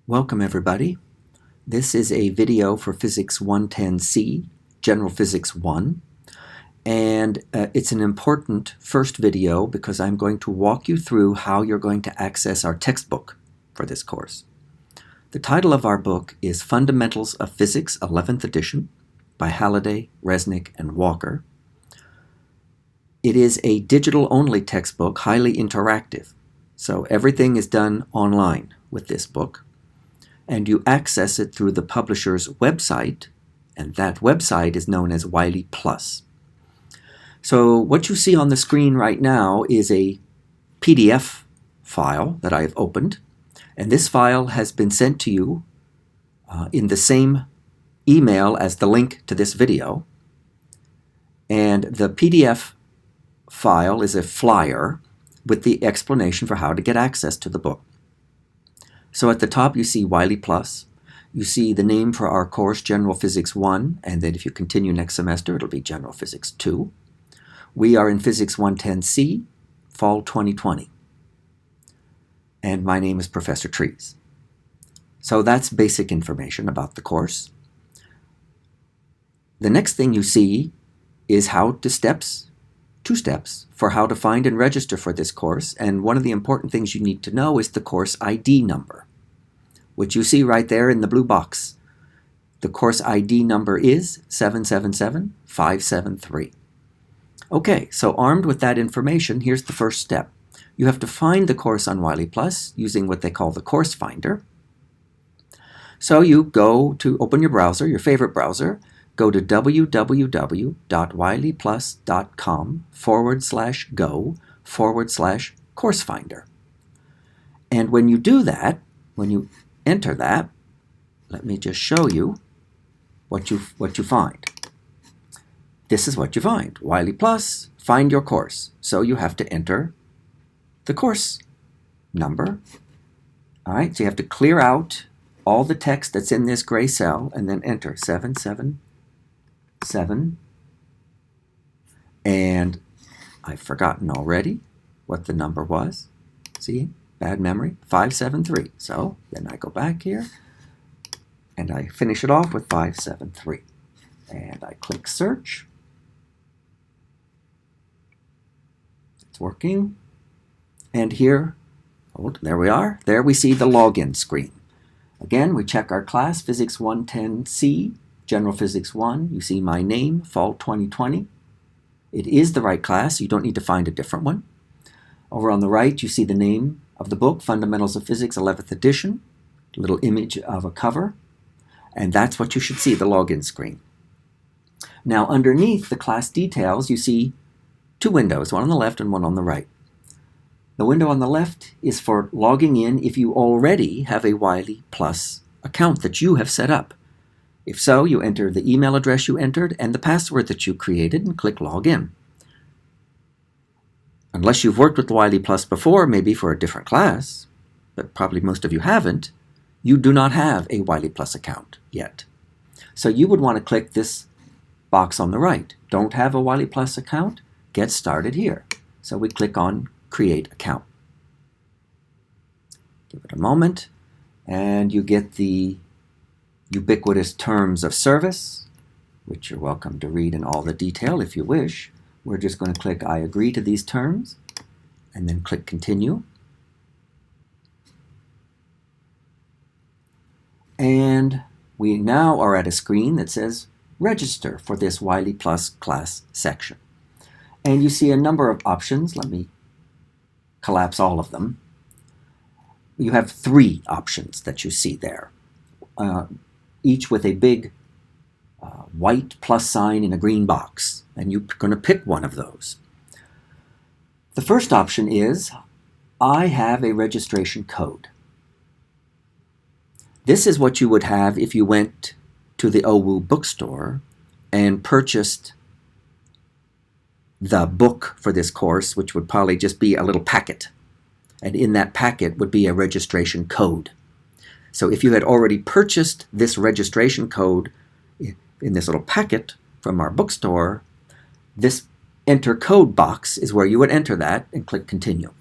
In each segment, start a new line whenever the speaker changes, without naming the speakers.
Welcome everybody. This is a video for Physics 110C, General Physics 1, and it's an important first video because I'm going to walk you through how you're going to access our textbook for this course. The title of our book is Fundamentals of Physics, 11th edition, by Halliday, Resnick, and Walker. It is a digital-only textbook, highly interactive, so everything is done online with this book. And you access it through the publisher's website, and that website is known as WileyPLUS. So what you see on the screen right now is a PDF file that I have opened, and this file has been sent to you in the same email as the link to this video. And the PDF file is a flyer with the explanation for how to get access to the book. So at the top you see WileyPLUS, you see the name for our course, General Physics 1, and then if you continue next semester it'll be General Physics 2. We are in Physics 110C, Fall 2020. And my name is Professor Trees. So that's basic information about the course. The next thing you see is two steps for how to find and register for this course, and one of the important things you need to know is the course ID number, which you see right there in the blue box. The course ID number is 777573. Okay, so armed with that information, here's the first step. You have to find the course on WileyPLUS using what they call the course finder. So you go to open your browser, your favorite browser, go to www.wileyplus.com/go/course finder. And when you do that, when you enter that, let me just show you what you find. This is what you find. WileyPLUS, find your course. So you have to enter the course number. All right, so you have to clear out all the text that's in this gray cell and then enter 777. And I've forgotten already what the number was. See, bad memory, 573. So then I go back here and I finish it off with 573. And I click search. It's working. And here, there we are. There we see the login screen. Again, we check our class, Physics 110C, General Physics 1. You see my name, Fall 2020. It is the right class. You don't need to find a different one. Over on the right, you see the name of the book, Fundamentals of Physics, 11th edition. A little image of a cover. And that's what you should see, the login screen. Now, underneath the class details, you see two windows, one on the left and one on the right. The window on the left is for logging in if you already have a WileyPLUS account that you have set up. If so, you enter the email address you entered and the password that you created and click Login. Unless you've worked with WileyPLUS before, maybe for a different class, but probably most of you haven't, you do not have a WileyPLUS account yet. So you would want to click this box on the right. Don't have a WileyPLUS account? Get started here. So we click on Create Account. Give it a moment, and you get the ubiquitous terms of service, which you're welcome to read in all the detail if you wish. We're just going to click I agree to these terms, and then click Continue. And we now are at a screen that says Register for this WileyPLUS class section. And you see a number of options. Let me collapse all of them. You have three options that you see there, each with a big white plus sign in a green box, and you're going to pick one of those. The first option is, I have a registration code. This is what you would have if you went to the OWU bookstore and purchased the book for this course, which would probably just be a little packet. And in that packet would be a registration code. So if you had already purchased this registration code in this little packet from our bookstore, this enter code box is where you would enter that and click Continue.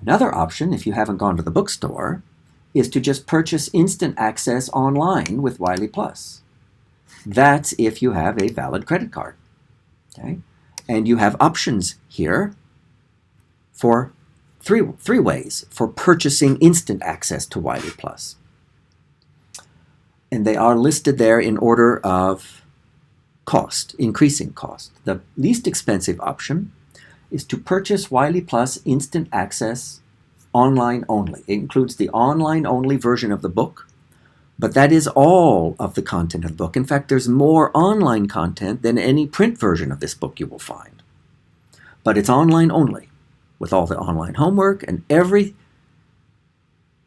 Another option, if you haven't gone to the bookstore, is to just purchase instant access online with WileyPLUS. That's if you have a valid credit card. Okay? And you have options here for three ways for purchasing instant access to WileyPLUS. And they are listed there in order of cost, increasing cost. The least expensive option is to purchase WileyPLUS instant access online only. It includes the online only version of the book, but that is all of the content of the book. In fact, there's more online content than any print version of this book you will find. But it's online only, with all the online homework and every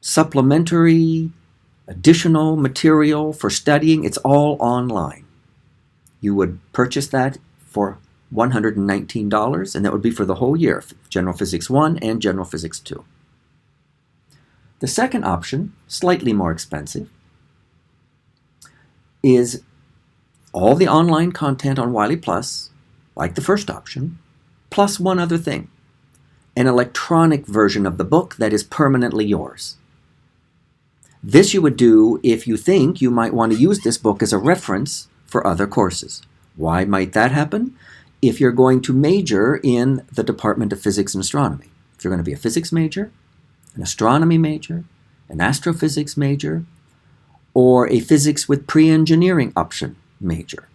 supplementary, additional material for studying. It's all online. You would purchase that for $119, and that would be for the whole year, General Physics 1 and General Physics 2. The second option, slightly more expensive, is all the online content on WileyPLUS, like the first option, plus one other thing, an electronic version of the book that is permanently yours. This you would do if you think you might want to use this book as a reference for other courses. Why might that happen? If you're going to major in the Department of Physics and Astronomy. If you're going to be a physics major, an astronomy major, an astrophysics major, or a physics with pre-engineering option major,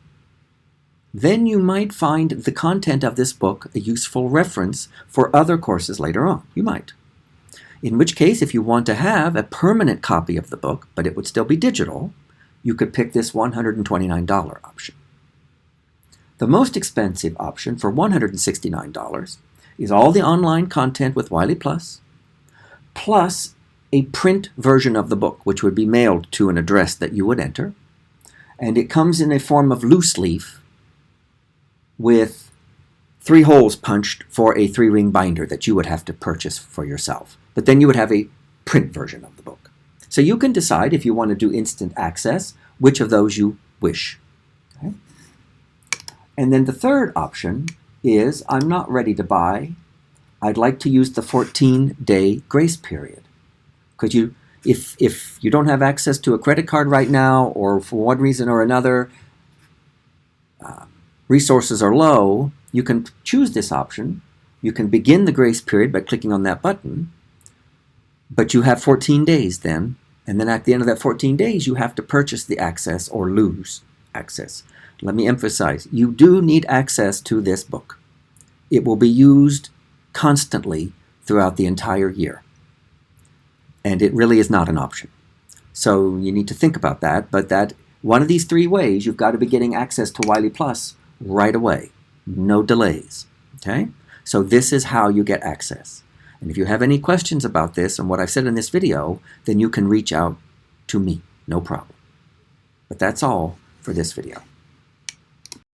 then you might find the content of this book a useful reference for other courses later on. You might. In which case, if you want to have a permanent copy of the book, but it would still be digital, you could pick this $129 option. The most expensive option for $169 is all the online content with WileyPLUS, plus a print version of the book, which would be mailed to an address that you would enter. And it comes in a form of loose leaf with 3 holes punched for a 3-ring binder that you would have to purchase for yourself. But then you would have a print version of the book. So you can decide if you want to do instant access, which of those you wish. Okay? And then the third option is, I'm not ready to buy. I'd like to use the 14-day grace period. Because if you don't have access to a credit card right now, or for one reason or another, resources are low, you can choose this option. You can begin the grace period by clicking on that button, but you have 14 days then, and then at the end of that 14 days, you have to purchase the access or lose access. Let me emphasize, you do need access to this book. It will be used constantly throughout the entire year, and it really is not an option. So you need to think about that, but that one of these 3 ways, you've got to be getting access to WileyPLUS right away. No delays. Okay? So this is how you get access. And if you have any questions about this and what I've said in this video, then you can reach out to me. No problem. But that's all for this video.